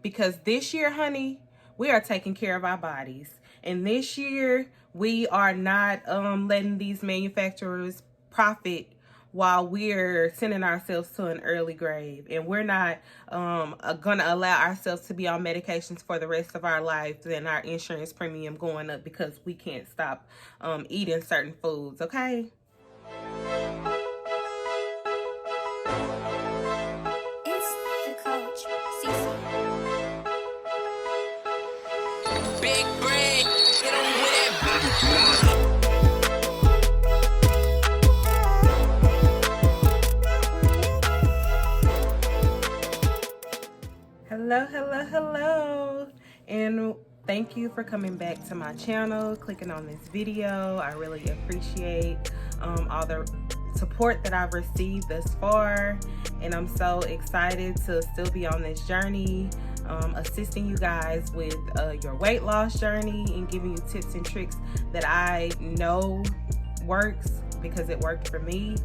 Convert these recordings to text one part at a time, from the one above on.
because this year, honey, we are taking care of our bodies. And this year, we are not letting these manufacturers profit while we're sending ourselves to an early grave. And we're not gonna allow ourselves to be on medications for the rest of our lives and our insurance premium going up because we can't stop eating certain foods, okay? It's the coach, Cece. Big brain, hit 'em with that. Hello, and thank you for coming back to my channel, clicking on this video. I really appreciate all the support that I've received thus far, and I'm so excited to still be on this journey, assisting you guys with your weight loss journey and giving you tips and tricks that I know works because it worked for me.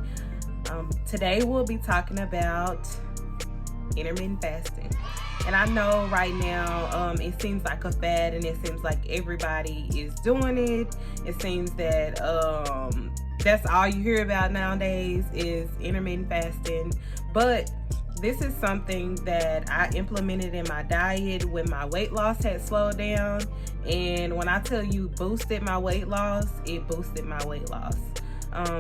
Today we'll be talking about intermittent fasting. And I know right now it seems like a fad, and it seems like everybody is doing it. It seems that that's all you hear about nowadays is intermittent fasting. But this is something that I implemented in my diet when my weight loss had slowed down. And when I tell you boosted my weight loss, it boosted my weight loss.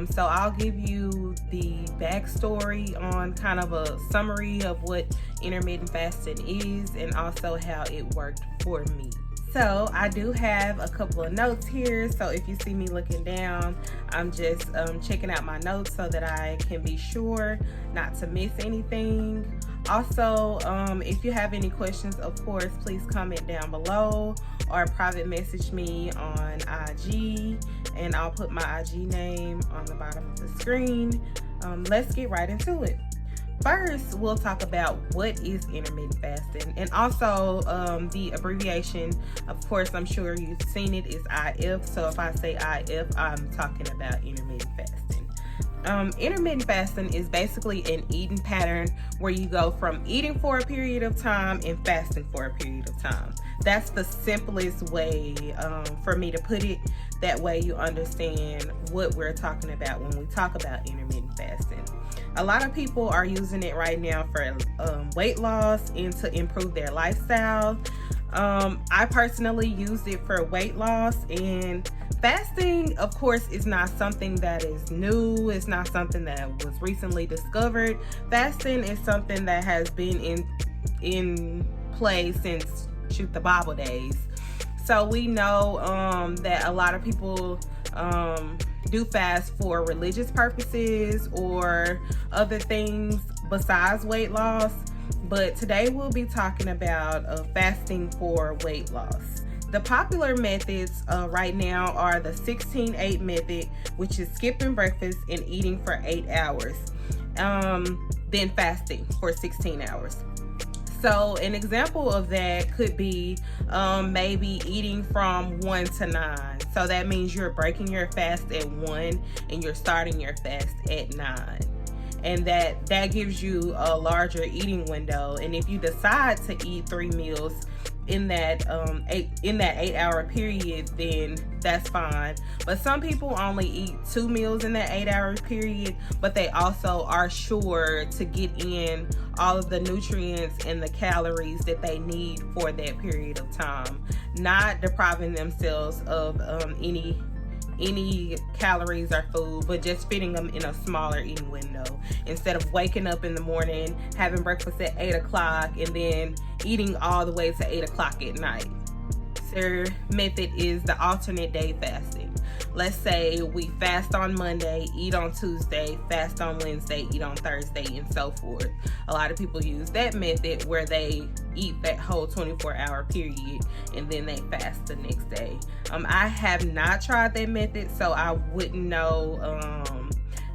So I'll give you the backstory on kind of a summary of what intermittent fasting is and also how it worked for me. So I do have a couple of notes here. So if you see me looking down, I'm just checking out my notes so that I can be sure not to miss anything. Also, if you have any questions, of course, please comment down below or private message me on IG, and I'll put my IG name on the bottom of the screen. Let's get right into it. First, we'll talk about what is intermittent fasting, and also the abbreviation. Of course, I'm sure you've seen it, is IF. So if I say IF, I'm talking about intermittent fasting. Intermittent fasting is basically an eating pattern where you go from eating for a period of time and fasting for a period of time. That's the simplest way for me to put it. That way you understand what we're talking about when we talk about intermittent fasting. A lot of people are using it right now for weight loss and to improve their lifestyle. I personally used it for weight loss, and fasting, of course, is not something that is new. It's not something that was recently discovered. Fasting is something that has been in play since the Bible days. So we know that a lot of people do fast for religious purposes or other things besides weight loss. But today we'll be talking about fasting for weight loss. The popular methods right now are the 16-8 method, which is skipping breakfast and eating for 8 hours, then fasting for 16 hours. So an example of that could be maybe eating from 1 to 9. So that means you're breaking your fast at 1 and you're starting your fast at 9. And that gives you a larger eating window. And if you decide to eat 3 meals in that 8-hour period, then that's fine. But some people only eat 2 meals in that 8-hour period, but they also are sure to get in all of the nutrients and the calories that they need for that period of time, not depriving themselves of any calories or food, but just fitting them in a smaller eating window. Instead of waking up in the morning, having breakfast at 8 o'clock, and then eating all the way to 8 o'clock at night. Third method is the alternate day fasting. Let's say we fast on Monday, eat on Tuesday, fast on Wednesday, eat on Thursday, and so forth. A lot of people use that method where they eat that whole 24-hour period and then they fast the next day. I have not tried that method, so I wouldn't know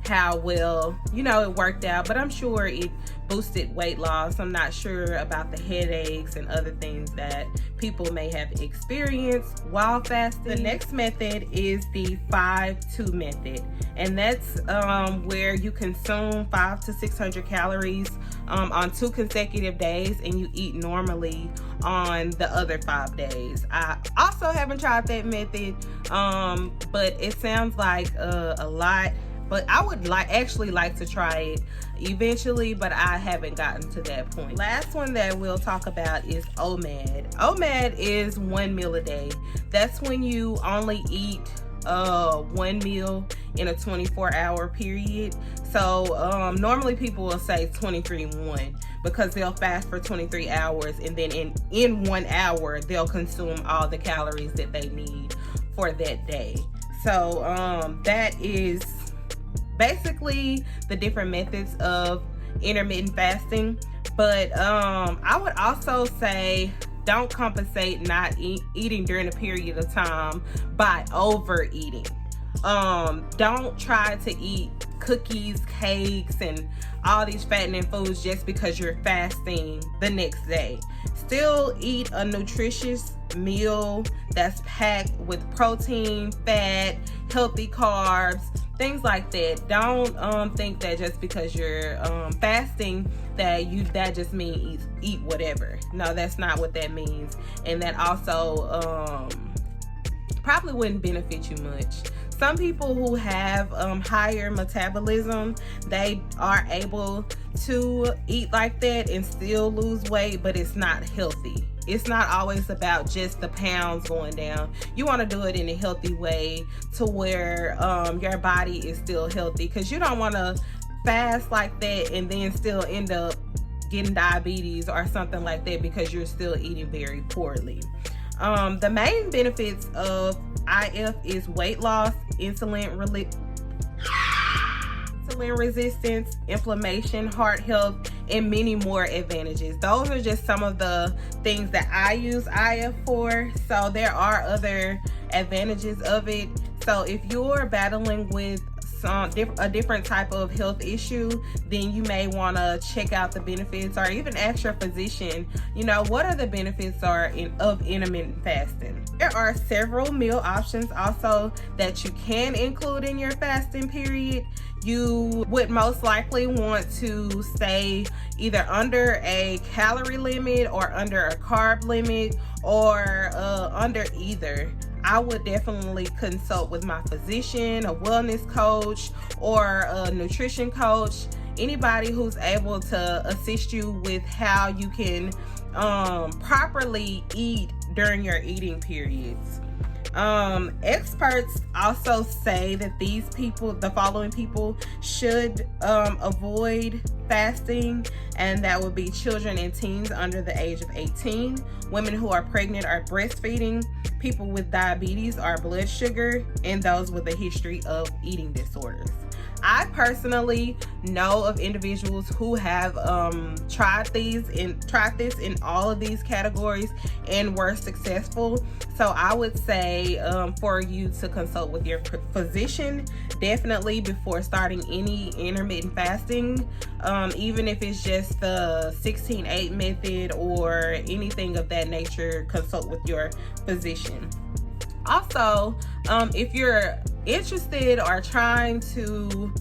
how well it worked out, but I'm sure it boosted weight loss. I'm not sure about the headaches and other things that people may have experienced while fasting. The next method is the 5-2 method, and that's where you consume 500 to 600 calories on 2 consecutive days, and you eat normally on the other 5 days. I also haven't tried that method, but it sounds like a lot. But I would actually like to try it eventually, but I haven't gotten to that point. Last one that we'll talk about is OMAD. OMAD is 1 meal a day. That's when you only eat 1 meal in a 24-hour period. So normally people will say 23-1 because they'll fast for 23 hours, and then in 1 hour they'll consume all the calories that they need for that day. So that is basically the different methods of intermittent fasting. But I would also say don't compensate not eating during a period of time by overeating. Don't try to eat cookies, cakes, and all these fattening foods just because you're fasting the next day. Still eat a nutritious meal that's packed with protein, fat, healthy carbs, things like that. Don't think that just because you're fasting that just means eat whatever. No, that's not what that means, and that also probably wouldn't benefit you much. Some people who have higher metabolism, they are able to eat like that and still lose weight, but it's not healthy. It's not always about just the pounds going down. You want to do it in a healthy way to where your body is still healthy, because you don't want to fast like that and then still end up getting diabetes or something like that because you're still eating very poorly. The main benefits of IF is weight loss, insulin resistance, inflammation, heart health, and many more advantages. Those are just some of the things that I use IF for. So there are other advantages of it. So if you're battling with a different type of health issue, then you may want to check out the benefits, or even ask your physician, what are the benefits of intermittent fasting. There are several meal options also that you can include in your fasting period. You would most likely want to stay either under a calorie limit or under a carb limit, or under either. I would definitely consult with my physician, a wellness coach, or a nutrition coach, anybody who's able to assist you with how you can properly eat during your eating periods. Experts also say that the following people should avoid fasting, and that would be children and teens under the age of 18, women who are pregnant or breastfeeding, people with diabetes or blood sugar, and those with a history of eating disorders. I personally know of individuals who have tried this in all of these categories and were successful. So I would say for you to consult with your physician definitely before starting any intermittent fasting, even if it's just the 16-8 method or anything of that nature. Consult with your physician. Also, if you're interested or trying to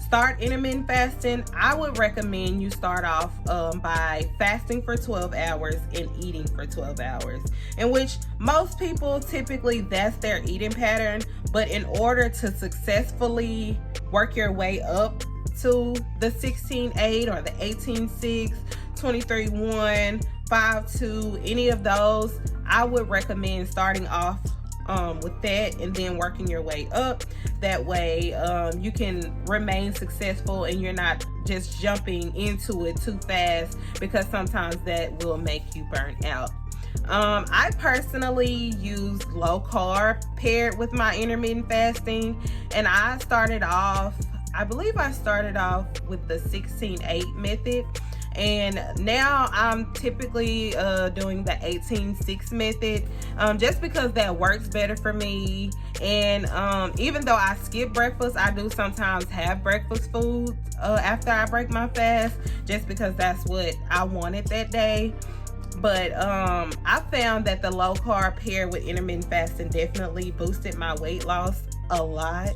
start intermittent fasting, I would recommend you start off by fasting for 12 hours and eating for 12 hours, in which most people typically that's their eating pattern. But in order to successfully work your way up to the 16-8 or the 18-6, 23-1, 5-2, any of those, I would recommend starting off with that and then working your way up. That way you can remain successful and you're not just jumping into it too fast, because sometimes that will make you burn out. I personally use low carb paired with my intermittent fasting, and I believe I started off with the 16-8 method. And now I'm typically doing the 18-6 method, just because that works better for me. And even though I skip breakfast, I do sometimes have breakfast food after I break my fast, just because that's what I wanted that day. But I found that the low carb paired with intermittent fasting definitely boosted my weight loss a lot.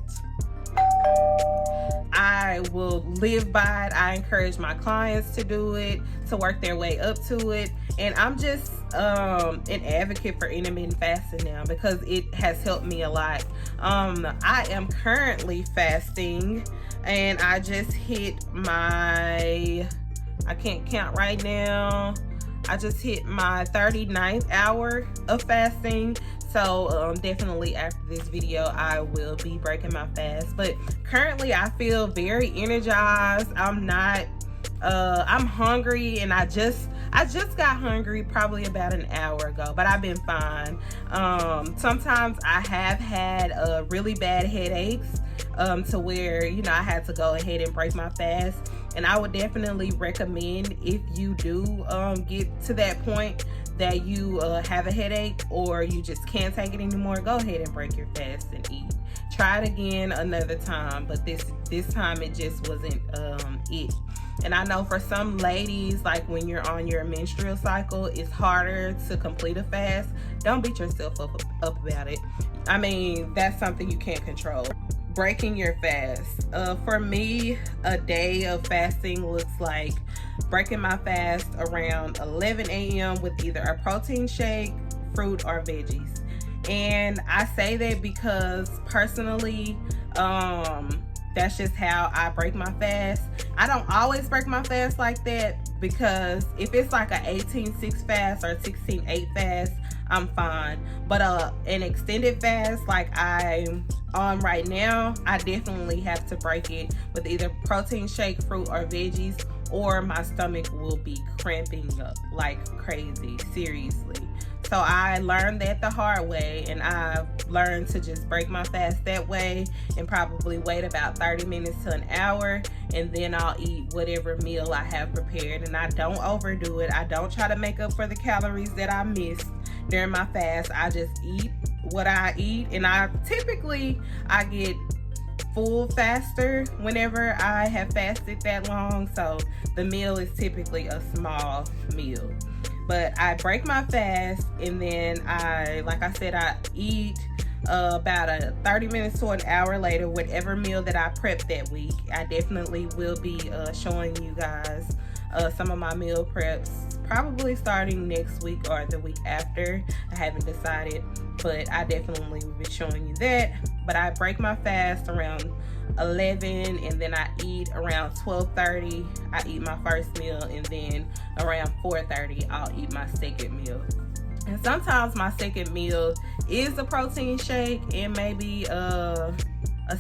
I will live by it. I encourage my clients to do it, to work their way up to it. And I'm just an advocate for intermittent fasting now because it has helped me a lot. I am currently fasting, and I just hit my, I can't count right now, I just hit my 39th hour of fasting. So definitely after this video, I will be breaking my fast. But currently I feel very energized. I'm hungry, and I just got hungry probably about an hour ago, but I've been fine. Sometimes I have had really bad headaches to where, you know, I had to go ahead and break my fast. And I would definitely recommend, if you do get to that point that you have a headache or you just can't take it anymore, go ahead and break your fast and eat. Try it again another time, but this time it just wasn't it. And I know for some ladies, like when you're on your menstrual cycle, it's harder to complete a fast. Don't beat yourself up about it. I mean, that's something you can't control. Breaking your fast. For me, a day of fasting looks like breaking my fast around 11 a.m. with either a protein shake, fruit, or veggies. And I say that because personally, that's just how I break my fast. I don't always break my fast like that, because if it's like an 18-6 fast or 16-8 fast, I'm fine. But an extended fast like I'm on right now, I definitely have to break it with either protein shake, fruit, or veggies, or my stomach will be cramping up like crazy, seriously. So I learned that the hard way, and I've learned to just break my fast that way and probably wait about 30 minutes to an hour, and then I'll eat whatever meal I have prepared. And I don't overdo it. I don't try to make up for the calories that I missed during my fast. I just eat what I eat, and I get full faster whenever I have fasted that long. So the meal is typically a small meal. But I break my fast, and then I eat about 30 minutes to an hour later, whatever meal that I prepped that week. I definitely will be showing you guys some of my meal preps, probably starting next week or the week after. I haven't decided, but I definitely will be showing you that. But I break my fast around 11, and then I eat around 12:30. I eat my first meal, and then around 4:30 I'll eat my second meal. And sometimes my second meal is a protein shake and maybe a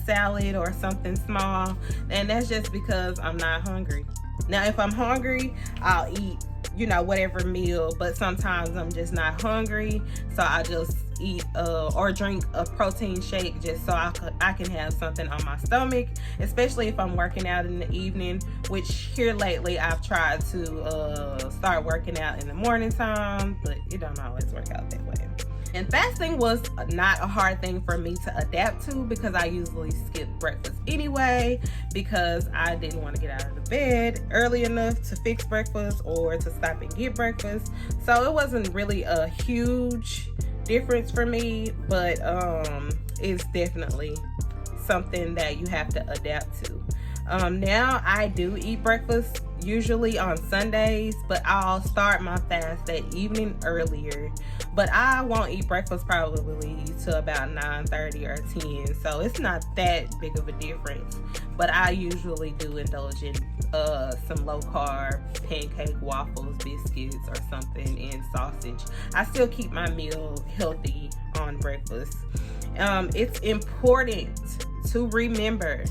salad or something small, and that's just because I'm not hungry. Now if I'm hungry, I'll eat, you know, whatever meal, but sometimes I'm just not hungry, so I just eat or drink a protein shake just so I can have something on my stomach, especially if I'm working out in the evening, which here lately I've tried to start working out in the morning time, but it don't always work out that way. And fasting was not a hard thing for me to adapt to, because I usually skip breakfast anyway, because I didn't want to get out of the bed early enough to fix breakfast or to stop and get breakfast. So it wasn't really a huge difference for me, but it's definitely something that you have to adapt to. Now I do eat breakfast usually on Sundays, but I'll start my fast that evening earlier. But I won't eat breakfast probably to about 9:30 or 10, so it's not that big of a difference. But I usually do indulge in some low-carb pancake, waffles, biscuits, or something, and sausage. I still keep my meal healthy on breakfast. It's important to remember,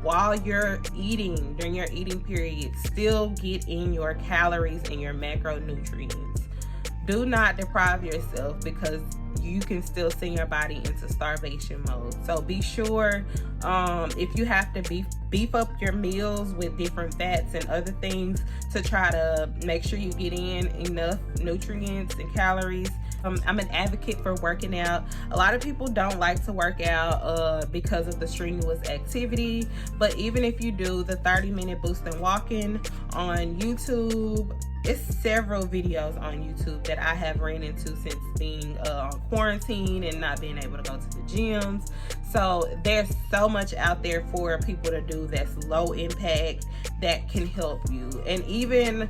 while you're eating, during your eating period, still get in your calories and your macronutrients. Do not deprive yourself, because you can still send your body into starvation mode. So be sure, if you have to beef up your meals with different fats and other things to try to make sure you get in enough nutrients and calories. I'm an advocate for working out. A lot of people don't like to work out because of the strenuous activity, but even if you do the 30-minute boost and walking on YouTube, it's several videos on YouTube that I have ran into since being on quarantine and not being able to go to the gyms. So there's so much out there for people to do that's low impact that can help you. And even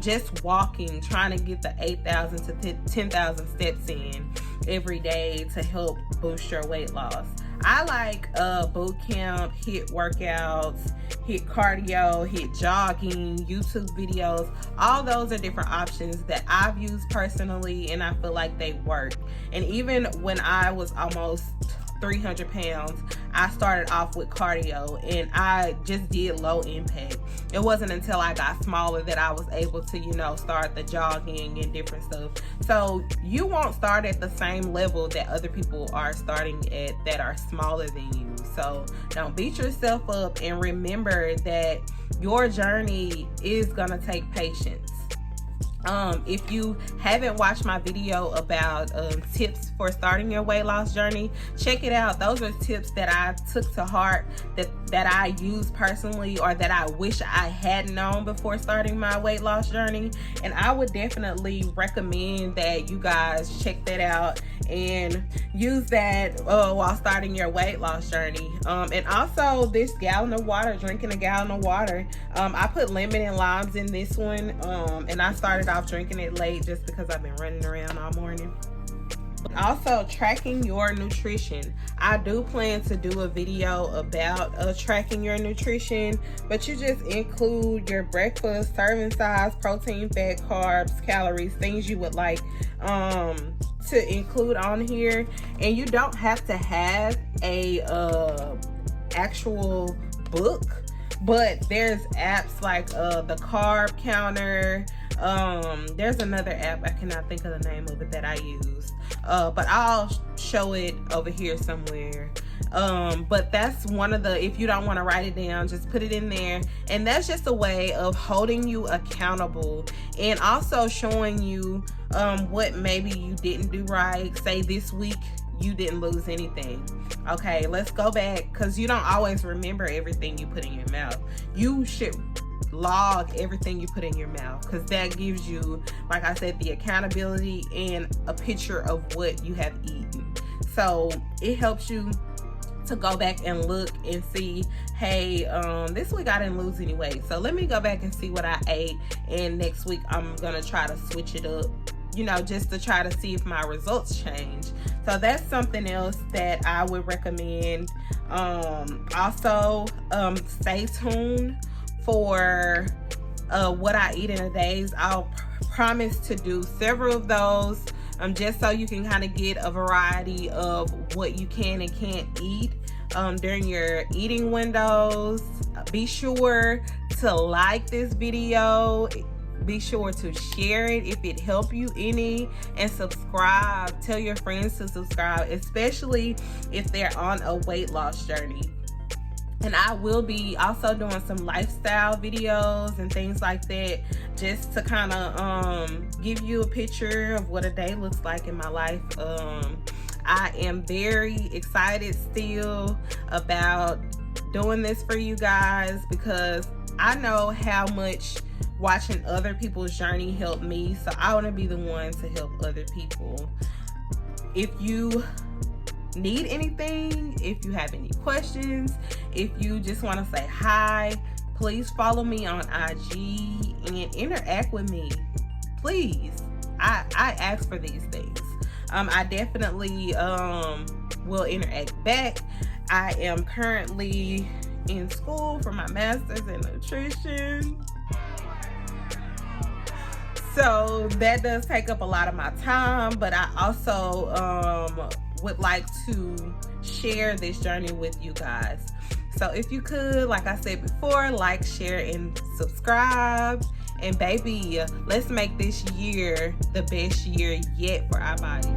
just walking, trying to get the 8,000 to 10,000 steps in every day to help boost your weight loss. I like boot camp, HIIT workouts, HIIT cardio, HIIT jogging, YouTube videos. All those are different options that I've used personally, and I feel like they work. And even when I was almost 300 pounds, I started off with cardio and I just did low impact. It wasn't until I got smaller that I was able to, you know, start the jogging and different stuff. So you won't start at the same level that other people are starting at that are smaller than you. So don't beat yourself up, and remember that your journey is gonna take patience. If you haven't watched my video about tips for starting your weight loss journey, check it out. Those are tips that I took to heart, that I use personally, or that I wish I had known before starting my weight loss journey. And I would definitely recommend that you guys check that out and use that while starting your weight loss journey. And also this gallon of water, drinking a gallon of water. I put lemon and limes in this one, and I started off drinking it late just because I've been running around all morning. Also, tracking your nutrition. I do plan to do a video about tracking your nutrition, but you just include your breakfast, serving size, protein, fat, carbs, calories, things you would like to include on here. And you don't have to have a actual book, but there's apps like the Carb Counter. There's another app, I cannot think of the name of it, that I use, but I'll show it over here somewhere. But that's one of the, if you don't want to write it down, just put it in there. And that's just a way of holding you accountable and also showing you what maybe you didn't do right. Say this week you didn't lose anything. Okay, let's go back, because you don't always remember everything you put in your mouth. You should log everything you put in your mouth, because that gives you, like I said, the accountability and a picture of what you have eaten. So it helps you to go back and look and see, hey, this week I didn't lose any weight, so let me go back and see what I ate, and next week I'm gonna try to switch it up, you know, just to try to see if my results change. So that's something else that I would recommend. Also, stay tuned for what I eat in a days. I'll promise to do several of those, just so you can kind of get a variety of what you can and can't eat during your eating windows. Be sure to like this video. Be sure to share it if it helped you any, and subscribe. Tell your friends to subscribe, especially if they're on a weight loss journey. And I will be also doing some lifestyle videos and things like that, just to kind of give you a picture of what a day looks like in my life. I am very excited still about doing this for you guys, because I know how much watching other people's journey helped me. So I want to be the one to help other people. If you need anything, if you have any questions, if you just want to say hi, please follow me on IG and interact with me, please. I ask for these things. I definitely will interact back. I am currently in school for my master's in nutrition, so that does take up a lot of my time, but I also would like to share this journey with you guys. So if you could, like I said before, like, share, and subscribe. And baby, let's make this year the best year yet for our body.